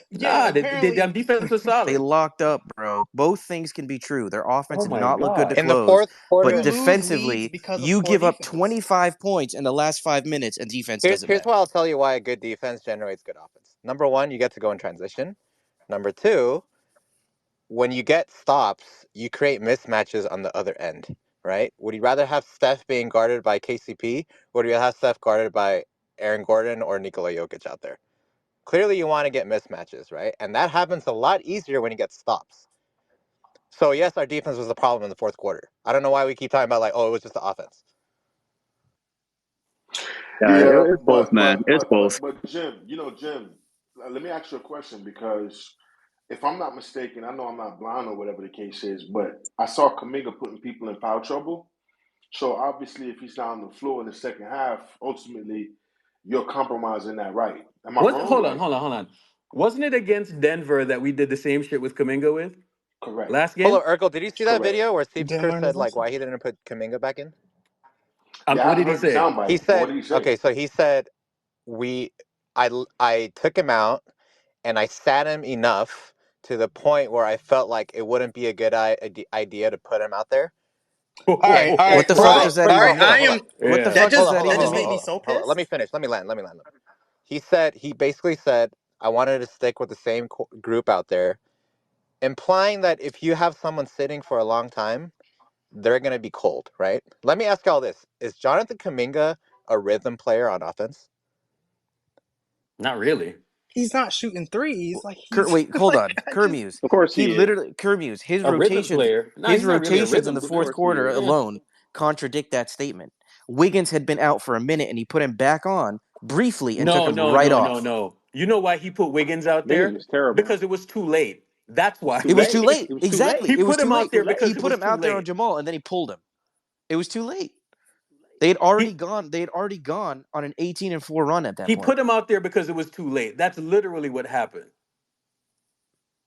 A: They
D: Apparently,
A: defense was
G: They
A: solid.
G: locked up, bro. Both things can be true. Their offense
A: Oh
G: did
A: my
G: not look good to
A: god.
R: In the
G: close,
R: fourth
G: but
D: you
R: quarter,
D: lose leads
G: defensively,
D: because of
G: you
D: poor
G: give up
D: defense.
G: 25 points in the last 5 minutes, and defense does it
R: here's
G: back.
R: why I'll tell you why a good defense generates good offense. Number one, you get to go in transition. Number two, when you get stops, you create mismatches on the other end, right? Would you rather have Steph being guarded by KCP, or would you have Steph guarded by Aaron Gordon or Nikola Jokic out there? Clearly, you want to get mismatches, right? And that happens a lot easier when you get stops. So, yes, our defense was the problem in the fourth quarter. I don't know why we keep talking about, like, oh, it was just the offense.
O: Yeah,
L: Yeah,
O: it's both, man. It's both.
L: but Jim, Jim, let me ask you a question because if I'm not mistaken, I know I'm not blind or whatever the case is, but I saw Kuminga putting people in foul trouble. So obviously, if he's down on the floor in the second half, ultimately, you're compromising that right. Am I wrong?
A: Hold on. Wasn't it against Denver that we did the same shit with Kuminga with?
L: Correct.
A: Last
R: Hold
A: game?
R: up, Urkel, did you see that video where Steve
D: Didn't
R: Kerr
D: learn
R: said,
D: his
R: like,
D: lesson.
R: why he didn't put Kuminga back in?
L: Yeah, I
A: What
L: haven't
A: did he
L: heard the
A: say?
L: soundbite.
R: He
L: What
R: said,
L: did he say?
R: okay, so he said, I took him out and I sat him enough to the point where I felt like it wouldn't be a good idea to put him out there.
D: All right,
G: What the fuck
D: bro.
G: does that
D: All
G: even
D: right,
G: mean?
D: I am.
G: What the
A: Yeah.
G: fuck does that
D: That
G: even
D: just made
G: mean?
D: me so
R: Hold on. Let me
D: pissed.
R: finish. Let me land. He basically said, I wanted to stick with the same group out there, implying that if you have someone sitting for a long time, they're going to be cold, right? Let me ask y'all this. Is Jonathan Kuminga a rhythm player on offense?
A: Not really.
D: He's not shooting threes. Like he's
G: Wait, hold
D: like
G: on.
D: I just.
G: Kermuse.
K: Of course he is.
G: Kermuse, his
A: A rhythm
G: rotations,
A: player. No, he's not really a
G: in
A: rhythm
G: the
K: Of
A: player.
G: fourth
K: course he
G: quarter
K: is.
A: Yeah.
G: alone contradict that statement. Wiggins had been out for a minute, and he put him back on briefly and took him right off.
A: No. You know why he put Wiggins out
K: Wiggins
A: there?
K: was terrible.
A: Because it was too late. That's why.
K: Too
G: It was too
K: late.
G: late.
K: It was too
G: Exactly.
K: late.
A: He
G: It was
A: put
G: too
A: him
G: late.
A: out there
K: Too
A: because
G: He
A: it
G: put
A: was
G: him
A: too
G: out there on
A: late.
G: Jamal, and then he pulled him. It was too late. They had already
A: He
G: gone on an 18-4 run at that
A: he
G: point.
A: put him out there because it was too late. That's literally what happened.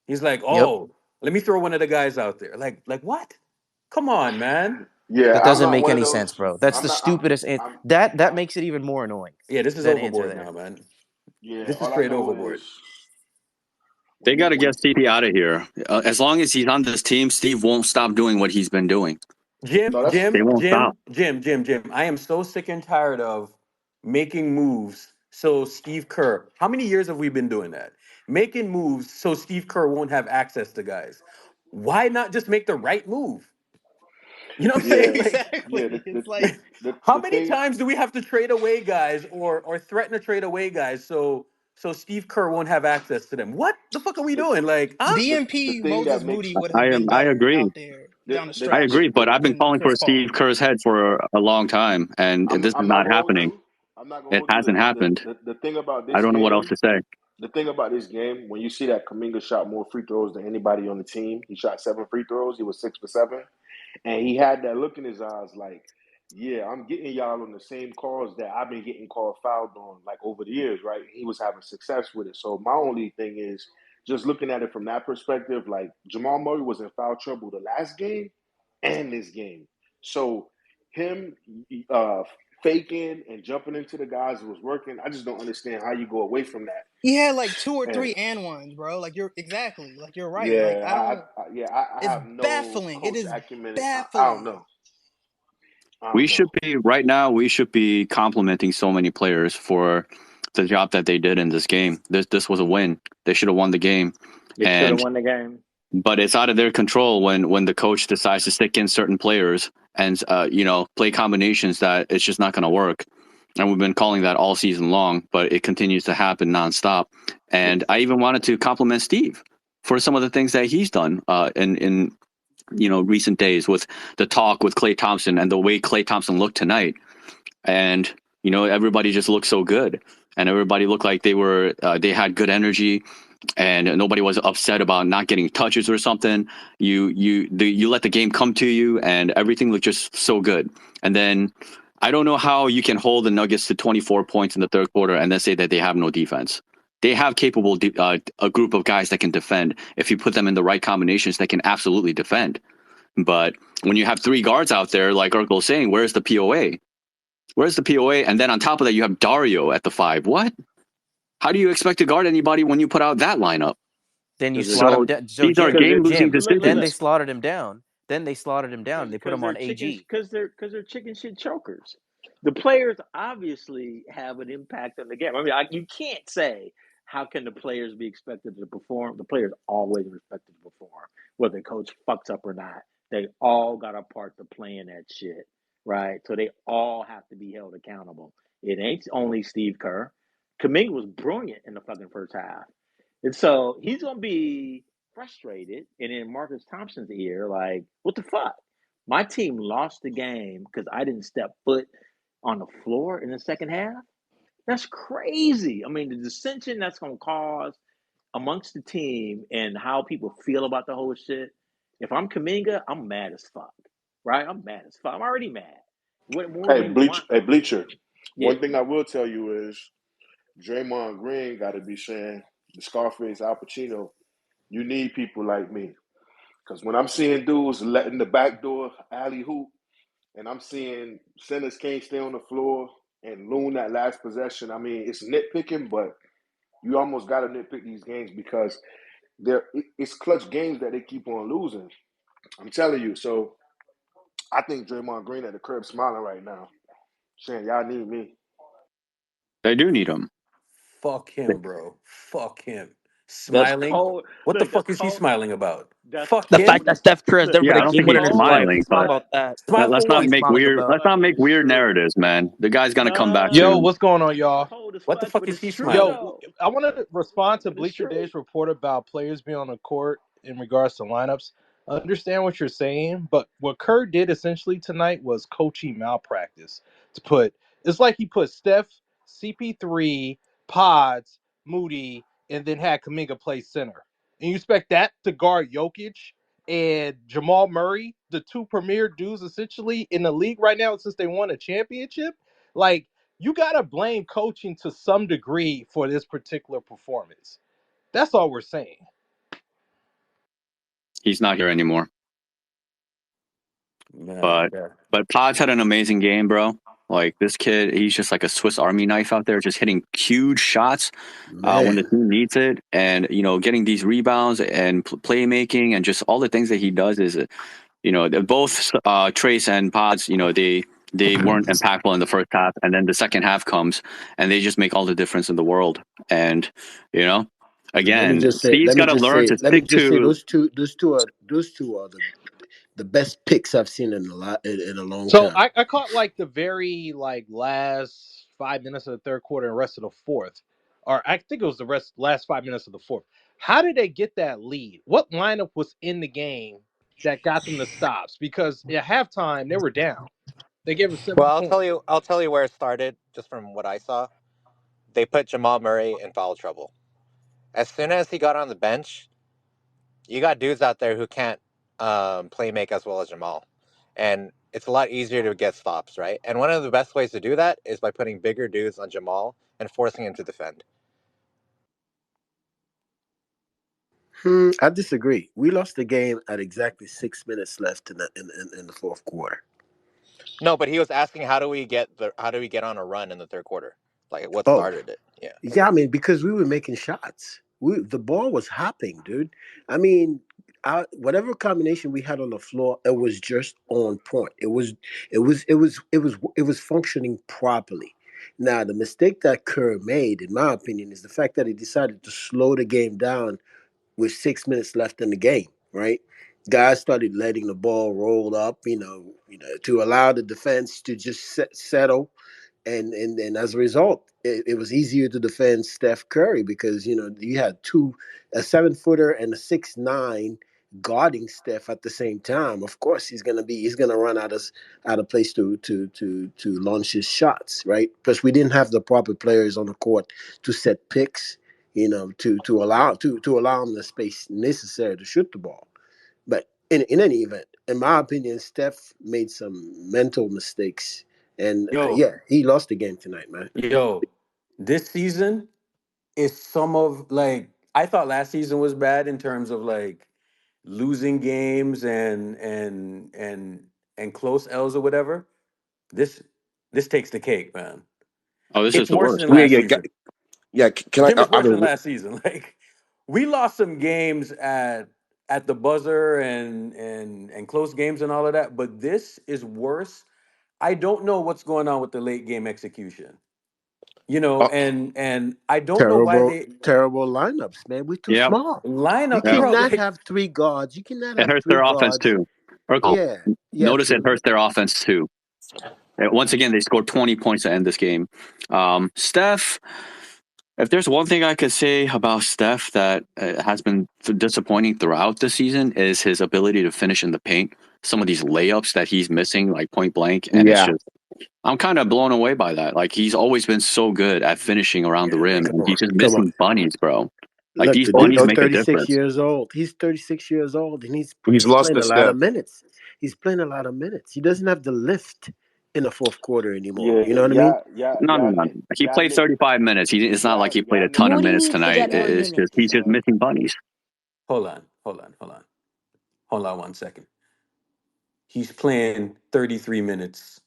A: He's like,
G: Yep.
A: oh, let me throw one of the guys out there. Like what? Come on, man.
L: Yeah,
G: That
L: I'm
G: doesn't
L: not
G: make
L: one of
G: any
L: those.
G: sense, bro. That's
L: I'm
G: the
L: not.
G: stupidest.
L: I'm.
G: That makes it even more annoying.
A: Yeah, this is
G: That answer
A: overboard
G: there.
A: now, man.
L: Yeah,
A: This is
L: all I
A: straight
L: know
A: overboard.
L: is
O: They got to
L: when
O: get CP out of here. As long as he's on this team, Steve won't stop doing what he's been doing.
A: Jim,
L: no, that's
O: They won't stop.
A: Jim. I am so sick and tired of making moves. So Steve Kerr, how many years have we been doing that? Making moves so Steve Kerr won't have access to guys. Why not just make the right move? You know what I'm
L: yeah,
A: saying? Like,
L: yeah.
D: Exactly. It's like
A: how
L: The
A: many
L: thing.
A: times do we have to trade away guys or threaten to trade away guys so Steve Kerr won't have access to them? What the fuck are we
L: The,
A: doing? Like, huh?
L: the
D: DMP
L: thing that
D: Moses
L: makes
D: Moody would have been
O: I
D: better
O: agree.
D: out there down the
L: the
O: I
D: stretch
O: agree, but I've been
D: than
O: calling for
D: Chris Paul.
O: Steve Kerr's head for a long time, and this
L: I'm
O: is
L: not
O: not
L: gonna hold
O: happening.
L: you. I'm not gonna
O: It
L: hold you.
O: hasn't happened.
L: The thing about
O: I
L: this
O: don't know what else
L: game,
O: to say.
L: the thing about this game, when you see that Kuminga shot more free throws than anybody on the team, he shot 7 free throws. He was 6 for 7, and he had that look in his eyes, like, yeah, I'm getting y'all on the same calls that I've been getting called fouled on, like over the years, right? He was having success with it. So my only thing is just looking at it from that perspective, like Jamal Murray was in foul trouble the last game and this game. So him uh, faking and jumping into the guys that was working, I just don't understand how you go away from that.
D: He had like 2 or 3
L: And
D: and ones, bro. Like you're exactly like you're right. Like
L: yeah,
D: I don't.
L: I
D: It's
L: have no
D: baffling. It
L: coach
D: is
L: acumen. I don't
D: baffling.
L: know. I
O: We
L: don't
O: should
L: know.
O: be right now. We should be complimenting so many players for the job that they did in this game. This was a win. They should have won the game,
K: They should have
O: and
K: won the game.
O: but it's out of their control when the coach decides to stick in certain players and play combinations that it's just not going to work. And we've been calling that all season long, but it continues to happen nonstop. And I even wanted to compliment Steve for some of the things that he's done in recent days with the talk with Klay Thompson and the way Klay Thompson looked tonight. And everybody just looked so good, and everybody looked like they had good energy, and nobody was upset about not getting touches or something. You let the game come to you, and everything looked just so good. And then I don't know how you can hold the Nuggets to 24 points in the third quarter and then say that they have no defense. They have capable a group of guys that can defend. If you put them in the right combinations, they can absolutely defend. But when you have three guards out there, like Urkel's saying, where's the POA? Where's the POA? And then on top of that, you have Dario at the 5. What? How do you expect to guard anybody when you put out that lineup?
S: Then you slot him down. So
O: these are game-losing decisions.
S: Then they slotted him down. They put him on AG.
K: Because they're chicken shit chokers. The players obviously have an impact on the game. I mean, you can't say how can the players be expected to perform. The players always expected to perform, whether the coach fucks up or not. They all got a part to play in that shit, right? So they all have to be held accountable. It ain't only Steve Kerr. Kuminga was brilliant in the fucking first half. And so he's going to be frustrated and in Marcus Thompson's ear, like, what the fuck? My team lost the game because I didn't step foot on the floor in the second half. That's crazy. I mean, the dissension that's going to cause amongst the team and how people feel about the whole shit. If I'm Kuminga, I'm mad as fuck, right? I'm mad as fuck. I'm already mad. What more
L: Hey,
K: do you want?
L: Bleacher.
K: Yeah.
L: One thing I will tell you is Draymond Green got to be saying, the Scarface Al Pacino, you need people like me. Because when I'm seeing dudes letting the backdoor alley hoop, and I'm seeing centers can't stay on the floor and loon that last possession, I mean, it's nitpicking, but you almost got to nitpick these games because it's clutch games that they keep on losing. I'm telling you. So I think Draymond Green at the crib smiling right now, saying, y'all need me.
O: They do need him.
A: Fuck him, bro. Fuck him. Smiling? What the fuck is he smiling about? Fuck
S: the
A: him.
S: fact that Steph Curry has never been a
O: I don't
S: game
O: think
S: winner
O: he's
S: in his life.
O: smiling,
S: Smile
O: but
S: about that.
O: let's not make weird narratives, man. The guy's gonna come back.
Q: Yo, what's going on, y'all?
A: What the fuck is he smiling?
Q: Yo, I want to respond to Bleacher Dave's report about players being on the court in regards to lineups. I understand what you're saying, but what Kerr did essentially tonight was coaching malpractice. It's like he put Steph, CP3, Pods, Moody, and then had Kuminga play center. And you expect that to guard Jokic and Jamal Murray, the two premier dudes essentially in the league right now since they won a championship? Like, you got to blame coaching to some degree for this particular performance. That's all we're saying.
O: He's not here anymore.
A: Man,
O: but Pods had an amazing game, bro. Like, this kid, he's just like a Swiss Army knife out there, just hitting huge shots when the team needs it, and getting these rebounds and playmaking, and just all the things that he does is, both Trace and Pods, they weren't impactful in the first half, and then the second half comes, and they just make all the difference in the world. And again, Steve's got to learn to stick to.
Q: Those two are the best picks I've seen in a long time. So I caught like the very last 5 minutes of the third quarter and rest of the fourth, or I think it was the last 5 minutes of the fourth. How did they get that lead? What lineup was in the game that got them the stops? Because at halftime they were down. They gave us 7 points.
R: I'll tell you where it started just from what I saw. They put Jamal Murray in foul trouble. As soon as he got on the bench, you got dudes out there who can't play make as well as Jamal. And it's a lot easier to get stops, right? And one of the best ways to do that is by putting bigger dudes on Jamal and forcing him to defend.
Q: I disagree. We lost the game at exactly 6 minutes left in the fourth quarter.
R: No, but he was asking how do we get on a run in the third quarter? Like, what started it?
Q: Yeah, I mean, because we were making shots. The ball was hopping, dude. I mean, whatever combination we had on the floor, it was just on point. It was functioning properly. Now, the mistake that Kerr made, in my opinion, is the fact that he decided to slow the game down with 6 minutes left in the game, right? Guys started letting the ball roll up, to allow the defense to just settle. And as a result, it was easier to defend Steph Curry because, you had a 7-footer and a 6'9" guarding Steph at the same time. Of course, he's gonna run out of place to launch his shots, right? Because we didn't have the proper players on the court to set picks, to allow him the space necessary to shoot the ball. But in any event, in my opinion, Steph made some mental mistakes. And he lost the game tonight, man.
A: Yo, this season is I thought last season was bad in terms of losing games and close L's or whatever, this takes the cake, man.
T: Oh, this is
A: It's
T: the
A: worse
T: worst.
A: than last season.
U: Can
A: Jim,
U: I?
A: it's worse than last season. Like we lost some games at the buzzer and close games and all of that, but this is worse. I don't know what's going on with the late game execution. And I don't know why
Q: Terrible,
A: they
Q: terrible lineups, man. We're too
T: Yep.
Q: small. You
A: lineup,
T: Yep.
A: bro.
Q: cannot
A: Like,
Q: have 3 guards. You cannot
T: It
Q: have
T: hurts
Q: 3
T: their offense
Q: guards.
T: too. Urkel,
Q: Yeah,
T: notice it
Q: true.
T: hurts their offense too. Once again, they scored 20 points to end this game. Steph, if there's one thing I could say about Steph that has been disappointing throughout the season is his ability to finish in the paint. Some of these layups that he's missing, like point blank, and it's just, I'm kind of blown away by that. Like he's always been so good at finishing around the rim, and he's just missing bunnies, bro. Like
Q: Look,
T: these
Q: the
T: bunnies
Q: dude's
T: make a
Q: 36
T: difference.
Q: years old. He's 36 years old, and he's
U: lost
Q: playing
U: the
Q: a lot of
U: step.
Q: minutes. He's playing a lot of minutes. He doesn't have the lift in the fourth quarter anymore.
L: Yeah,
Q: You know what I mean?
T: No. He played 35 minutes. It's not like he played a ton of minutes tonight. It's just he's just missing bunnies.
A: Hold on 1 second. He's playing 33 minutes,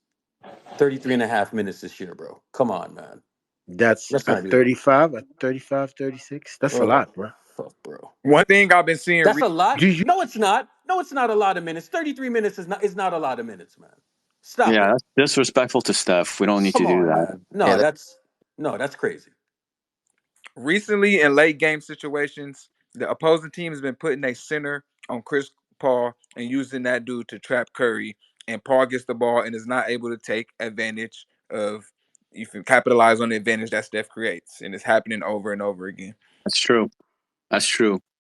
A: 33 and a half minutes this year, bro. Come on, man.
Q: That's
A: not
Q: at
A: even
Q: 35, 36. That's a lot, bro.
A: Fuck, bro.
N: One thing I've been seeing.
A: That's a lot. No, it's not. No, it's not a lot of minutes. 33 minutes is not a lot of minutes, man. Stop
T: Yeah,
A: it.
T: that's disrespectful to Steph. We don't need
A: Come
T: to do
A: on,
T: that.
A: man. No, that's crazy.
N: Recently, in late game situations, the opposing team has been putting a center on Chris Paul and using that dude to trap Curry. And Paul gets the ball and is not able to take advantage of, you can capitalize on the advantage that Steph creates. And it's happening over and over again.
T: That's true.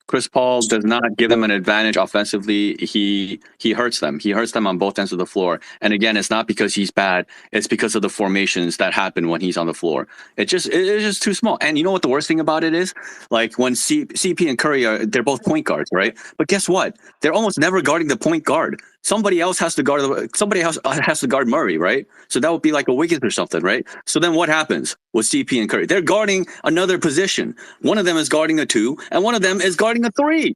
T: Chris Paul does not give them an advantage offensively. He hurts them. He hurts them on both ends of the floor. And again, it's not because he's bad. It's because of the formations that happen when he's on the floor. It's just too small. And you know what the worst thing about it is? Like when CP and Curry they're both point guards, right? But guess what? They're almost never guarding the point guard. Somebody else has to guard Murray, right? So that would be like a Wiggins or something, right? So then what happens with CP and Curry? They're guarding another position. One of them is guarding a 2, and one of them is guarding a 3.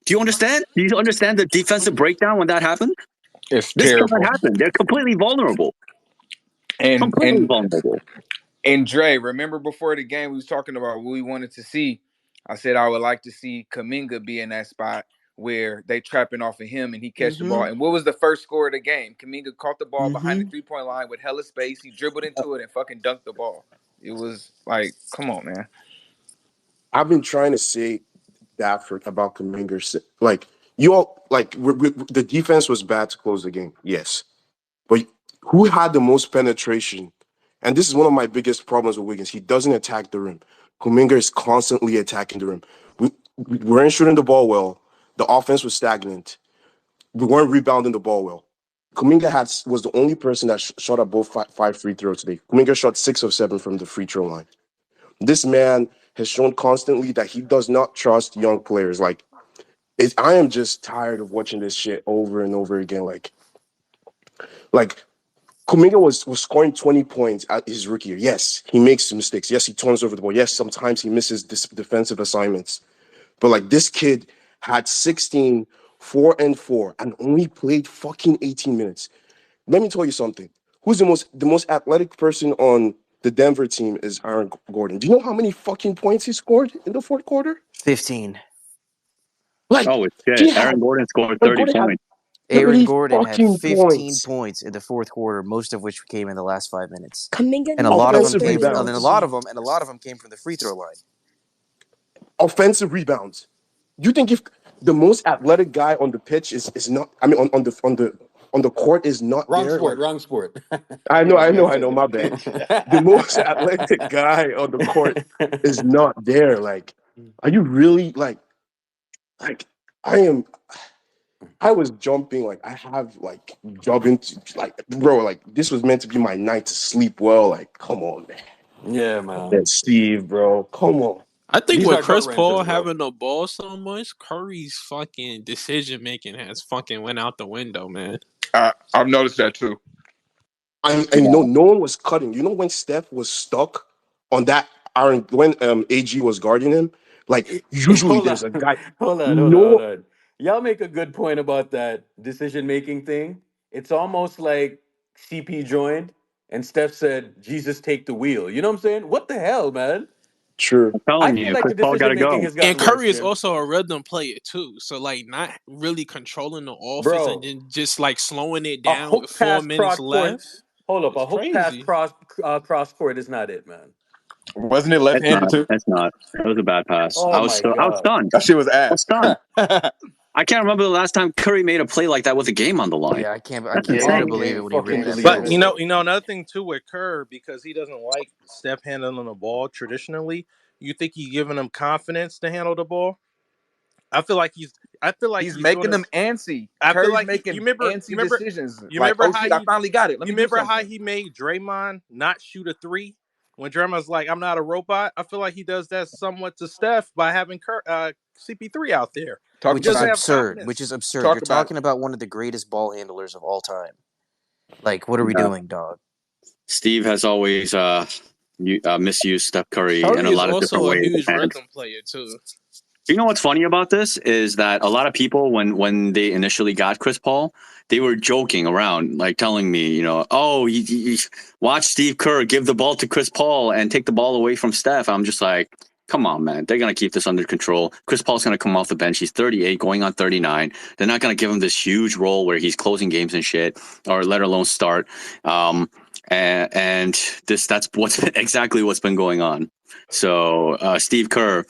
T: Do you understand? Do you understand the defensive breakdown when that happens?
N: It's
T: this
N: terrible.
T: cannot happen. They're completely vulnerable.
N: Completely
T: vulnerable.
N: And Dre, remember before the game we was talking about what we wanted to see? I said I would like to see Kuminga be in that spot where they trapping off of him and he catch the ball. And what was the first score of the game? Kuminga caught the ball behind the 3-point line with hella space. He dribbled into it and fucking dunked the ball. It was like, come on, man.
U: I've been trying to say that about Kuminga. Like, you all, like, the defense was bad to close the game, yes. But who had the most penetration? And this is one of my biggest problems with Wiggins. He doesn't attack the rim. Kuminga is constantly attacking the rim. We weren't shooting the ball well. The offense was stagnant. We weren't rebounding the ball well. Kuminga was the only person that shot at both five free throws today. Kuminga shot 6 of 7 from the free throw line. This man has shown constantly that he does not trust young players. Like, I am just tired of watching this shit over and over again. Like Kuminga was scoring 20 points at his rookie year. Yes, he makes mistakes. Yes, he turns over the ball. Yes, sometimes he misses defensive assignments. But like this kid had 16, 4 and 4, and only played fucking 18 minutes. Let me tell you something. Who's the most athletic person on the Denver team is Aaron Gordon. Do you know how many fucking points he scored in the fourth quarter?
S: 15.
U: Like,
T: shit. Aaron Gordon scored 30 points.
S: Aaron Gordon had 15
U: points.
S: points in the fourth quarter, most of which came in the last 5 minutes.
E: Kuminga
S: And a lot of them
U: came
S: from the free throw line.
U: Offensive rebounds. Do you think if the most athletic guy on the pitch is not, I mean, on the court is not there?
A: Wrong sport.
U: I know. My bad. The most athletic guy on the court is not there. Like, are you really like I was jumping, like I have like jumping, like bro, like this was meant to be my night to sleep well. Like, come on, man.
A: Yeah, man.
U: And Steve, bro, come on.
V: I think with Chris Paul having the ball so much, Curry's fucking decision making has fucking went out the window, man.
N: I've noticed that too.
U: And you know, no one was cutting. You know when Steph was stuck on that when AG was guarding him, like usually there's a guy.
A: Hold on. Y'all make a good point about that decision-making thing. It's almost like CP joined and Steph said, Jesus, take the wheel. You know what I'm saying? What the hell, man?
U: True.
T: I'm
A: I
T: telling
A: feel
T: you,
A: like
T: Chris
A: the
T: Paul got to
A: decision-making
T: go.
A: has gotten
V: And Curry
A: worse,
V: is
A: Jim.
V: also a rhythm player too. So like not really controlling the offense and
A: Bro,
V: then just like slowing it
A: a
V: down with
A: hook
V: 4
A: pass
V: minutes
A: cross court.
V: left.
A: Hold up,
V: It's
A: a hook pass
V: crazy.
A: cross court is not it, man.
N: Wasn't it
T: It's
N: left-handed
T: not.
N: too?
T: It's not. It was a bad pass.
A: Oh
T: I was
A: my God.
T: stunned.
N: That shit was
T: I was
N: ass.
T: stunned. I can't remember the last time Curry made a play like that with a game on the line.
S: Yeah, I can't
T: That's
S: couldn't
T: insane.
S: believe it when he
A: Fucking
S: ran that
B: But
S: pass.
A: believable,
B: another thing too with Kerr, because he doesn't like Steph handling the ball traditionally. You think he's giving him confidence to handle the ball? I feel like he's
N: He's
B: doing
N: making
B: this.
N: them antsy.
B: I feel
N: Curry's
B: like
N: making antsy decisions.
B: you
N: Like,
B: remember
N: oh
B: how
N: shit, I
B: he
N: finally got it. Let
B: you
N: me do
B: remember how
N: something.
B: he made Draymond not shoot a three when Draymond's like, I'm not a robot. I feel like he does that somewhat to Steph by having CP3 out there.
N: Talk
B: He
S: Which is
N: about
B: doesn't
N: it.
B: have
S: absurd.
B: confidence.
S: Which is absurd.
N: Talk
S: You're
N: about it.
S: talking about one of the greatest ball handlers of all time. Like, what are we
T: Yeah.
S: doing, dog?
T: Steve has always misused Steph Curry in
V: Curry
T: a
V: is
T: lot of different
V: also a
T: ways.
V: huge
T: And
V: rhythm player too.
T: you know what's funny about this is that a lot of people, when they initially got Chris Paul, they were joking around, like telling me, you know, oh, you watch Steve Kerr give the ball to Chris Paul and take the ball away from Steph. I'm just like, come on, man. They're going to keep this under control. Chris Paul's going to come off the bench. He's 38, going on 39. They're not going to give him this huge role where he's closing games and shit, or let alone start. And that's exactly what's been going on. So Steve Kerr,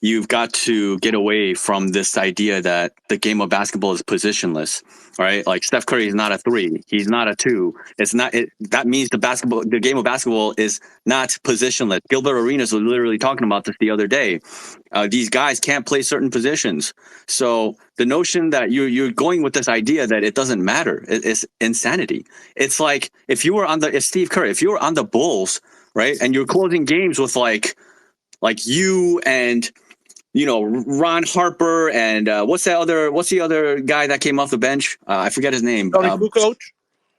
T: you've got to get away from this idea that the game of basketball is positionless, right? Like Steph Curry is not a 3. He's not a 2. It's not. That means the game of basketball is not positionless. Gilbert Arenas was literally talking about this the other day. These guys can't play certain positions. So the notion that you're going with this idea that it doesn't matter is insanity. It's like if you were if Steve Kerr, if you were on the Bulls, right, and you're closing games with like you and, you know, Ron Harper and what's the other guy that came off the bench? I forget his name.
B: Tony Kukoc?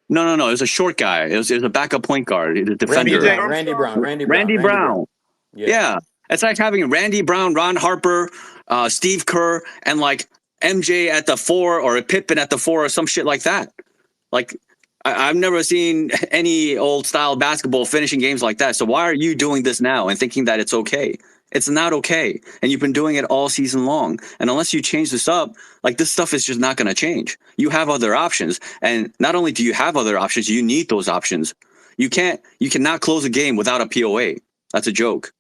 T: No. It was a short guy. It was a backup point guard, a defender. Randy Brown. Yeah. It's like having Randy Brown, Ron Harper, Steve Kerr, and like MJ at the 4 or a Pippen at the 4 or some shit like that. Like, I've never seen any old style basketball finishing games like that. So why are you doing this now and thinking that it's okay? It's not okay. And you've been doing it all season long. And unless you change this up, like this stuff is just not going to change. You have other options. And not only do you have other options, you need those options. You cannot close a game without a POA. That's a joke.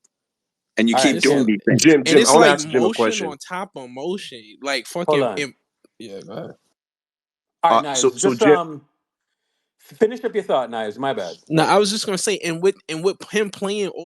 T: And you keep doing these things.
U: Jim,
V: And it's
U: I want to
V: like
U: ask Jim a
V: motion
U: question.
V: on top of motion. Like
A: Hold
V: fucking
A: on.
V: yeah, go ahead.
A: All right, Knives.
U: So
A: Just
U: Jim,
A: finish up your thought, Knives. My bad.
V: No, I was just gonna say, and with him playing